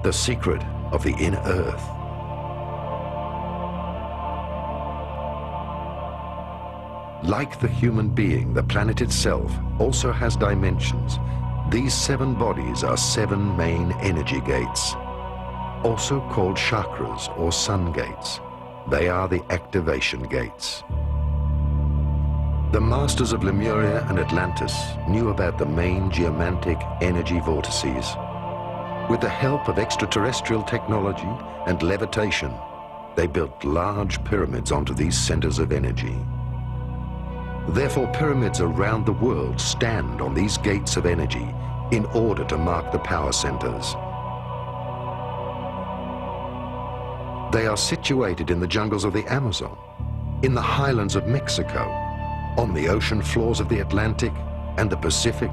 the secret of the inner earth. Like the human being, the planet itself also has dimensions. These 7 bodies are 7 main energy gates, also called chakras or sun gates. They are the activation gates. The masters of Lemuria and Atlantis knew about the main geomantic energy vortices. With the help of extraterrestrial technology and levitation, they built large pyramids onto these centers of energy. Therefore, pyramids around the world stand on these gates of energy in order to mark the power centers. They are situated in the jungles of the Amazon, in the highlands of Mexico, on the ocean floors of the Atlantic and the Pacific,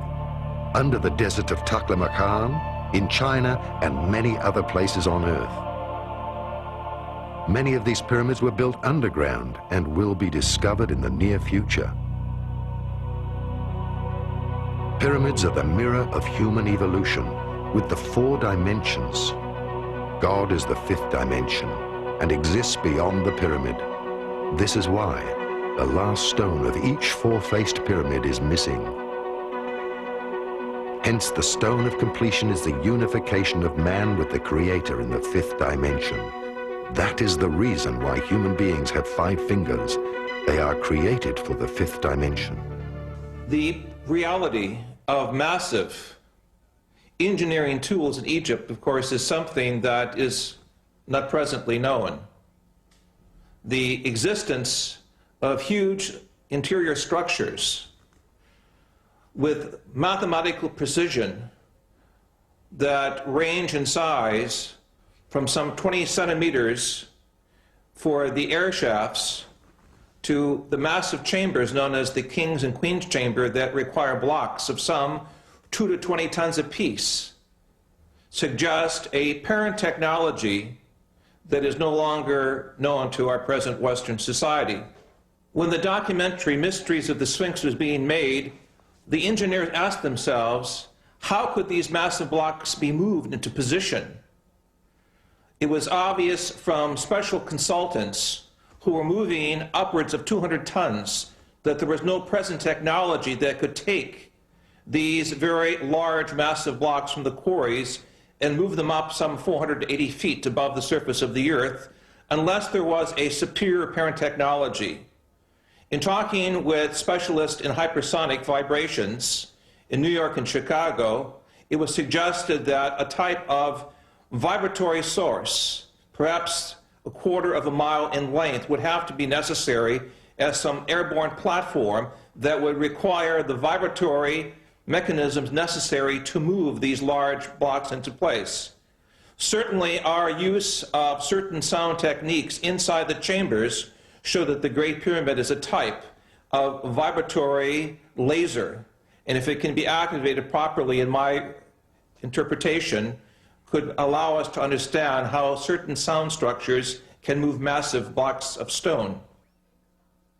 under the desert of Taklamakan, in China, and many other places on Earth. Many of these pyramids were built underground and will be discovered in the near future. Pyramids are the mirror of human evolution with the 4 dimensions. God is the 5th dimension and exists beyond the pyramid. This is why the last stone of each 4-faced pyramid is missing. Hence, the stone of completion is the unification of man with the Creator in the 5th dimension. That is the reason why human beings have 5 fingers. They are created for the 5th dimension. The reality of massive engineering tools in Egypt, of course, is something that is not presently known. The existence of huge interior structures with mathematical precision that range in size from some 20 centimeters for the air shafts to the massive chambers known as the King's and Queen's Chamber that require blocks of some 2 to 20 tons apiece, suggest a parent technology that is no longer known to our present Western society. When the documentary Mysteries of the Sphinx was being made, the engineers asked themselves, how could these massive blocks be moved into position? It was obvious from special consultants who were moving upwards of 200 tons that there was no present technology that could take these very large, massive blocks from the quarries and move them up some 480 feet above the surface of the Earth unless there was a superior parent technology. In talking with specialists in hypersonic vibrations in New York and Chicago, it was suggested that a type of vibratory source, perhaps a quarter of a mile in length, would have to be necessary as some airborne platform that would require the vibratory mechanisms necessary to move these large blocks into place. Certainly, our use of certain sound techniques inside the chambers show that the Great Pyramid is a type of vibratory laser, and if it can be activated properly, in my interpretation, could allow us to understand how certain sound structures can move massive blocks of stone.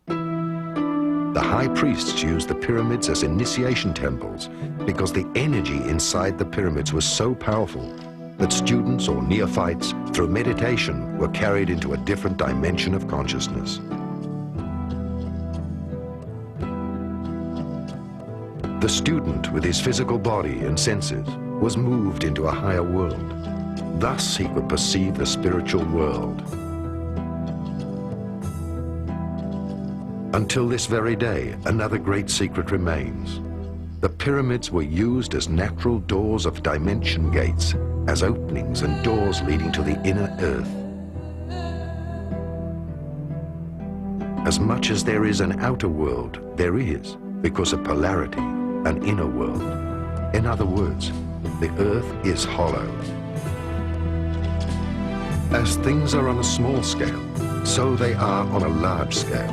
The high priests used the pyramids as initiation temples because the energy inside the pyramids was so powerful that students or neophytes, through meditation, were carried into a different dimension of consciousness. The student, with his physical body and senses, was moved into a higher world. Thus, he could perceive the spiritual world. Until this very day, another great secret remains. The pyramids were used as natural doors of dimension gates, as openings and doors leading to the inner earth. As much as there is an outer world, there is, because of polarity, an inner world. In other words, the earth is hollow. As things are on a small scale, so they are on a large scale.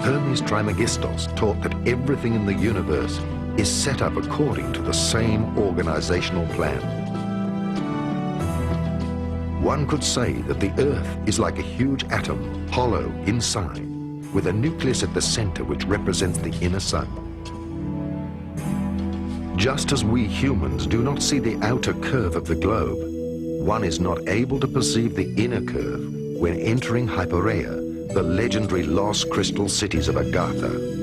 Hermes Trismegistos taught that everything in the universe is set up according to the same organizational plan. One could say that the Earth is like a huge atom, hollow inside, with a nucleus at the center which represents the inner sun. Just as we humans do not see the outer curve of the globe, one is not able to perceive the inner curve when entering Hypereia, the legendary lost crystal cities of Agartha.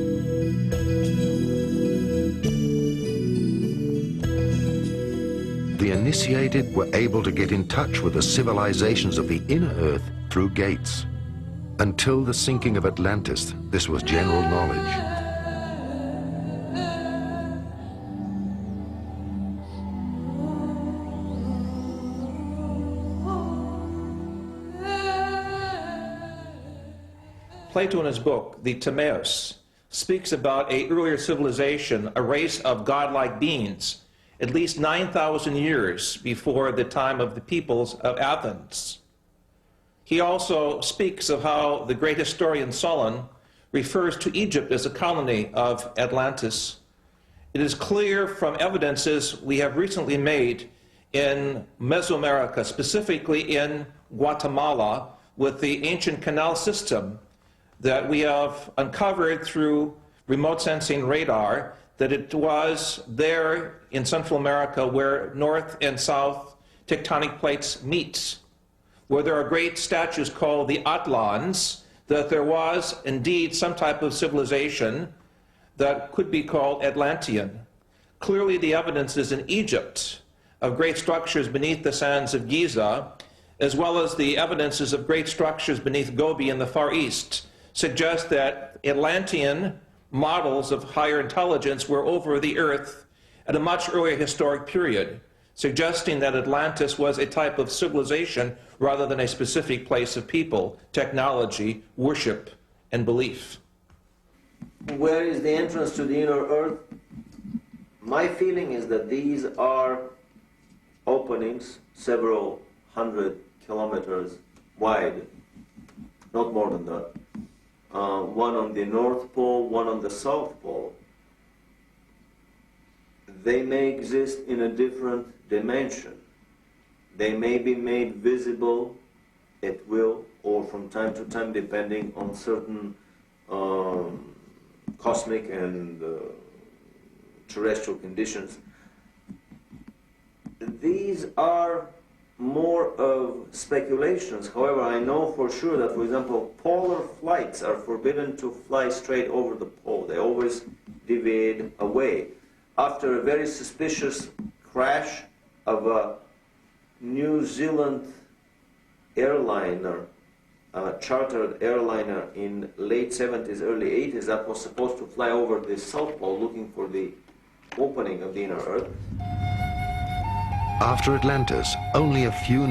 The initiated were able to get in touch with the civilizations of the inner Earth through gates. Until the sinking of Atlantis, this was general knowledge. Plato in his book, the Timaeus, speaks about an earlier civilization, a race of godlike beings, at least 9,000 years before the time of the peoples of Athens. He also speaks of how the great historian Solon refers to Egypt as a colony of Atlantis. It is clear from evidences we have recently made in Mesoamerica, specifically in Guatemala, with the ancient canal system that we have uncovered through remote sensing radar, that it was there in Central America where north and south tectonic plates meet, where there are great statues called the Atlans, that there was indeed some type of civilization that could be called Atlantean. Clearly the evidence is in Egypt of great structures beneath the sands of Giza, as well as the evidences of great structures beneath Gobi in the Far East, suggest that Atlantean models of higher intelligence were over the Earth at a much earlier historic period, suggesting that Atlantis was a type of civilization rather than a specific place of people, technology, worship, and belief. Where is the entrance to the inner Earth? My feeling is that these are openings several hundred kilometers wide, not more than that. One on the North Pole, one on the South Pole. They may exist in a different dimension. They may be made visible at will or from time to time, depending on certain cosmic and terrestrial conditions. These are more of speculations. However, I know for sure that, for example, polar flights are forbidden to fly straight over the pole. They always deviate away. After a very suspicious crash of a New Zealand airliner, chartered airliner in late 70s, early 80s, that was supposed to fly over the South Pole looking for the opening of the inner Earth. After Atlantis, only a few